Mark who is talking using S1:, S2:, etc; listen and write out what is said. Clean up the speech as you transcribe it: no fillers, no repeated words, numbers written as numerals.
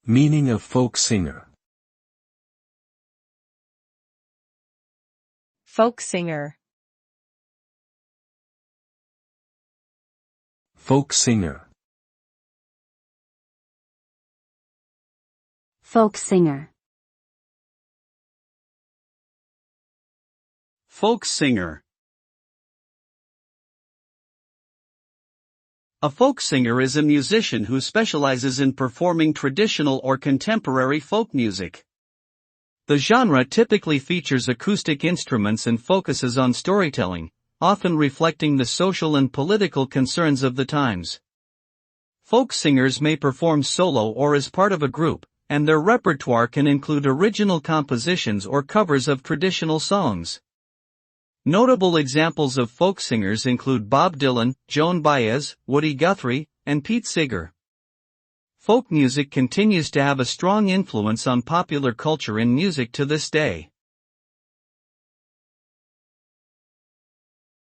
S1: Meaning of folk singer.
S2: Folk singer.
S1: Folk singer.
S3: Folk singer.
S4: Folk singer. A folk singer is a musician who specializes in performing traditional or contemporary folk music. The genre typically features acoustic instruments and focuses on storytelling, often reflecting the social and political concerns of the times. Folk singers may perform solo or as part of a group, and their repertoire can include original compositions or covers of traditional songs. Notable examples of folk singers include Bob Dylan, Joan Baez, Woody Guthrie, and Pete Seeger. Folk music continues to have a strong influence on popular culture and music to this day.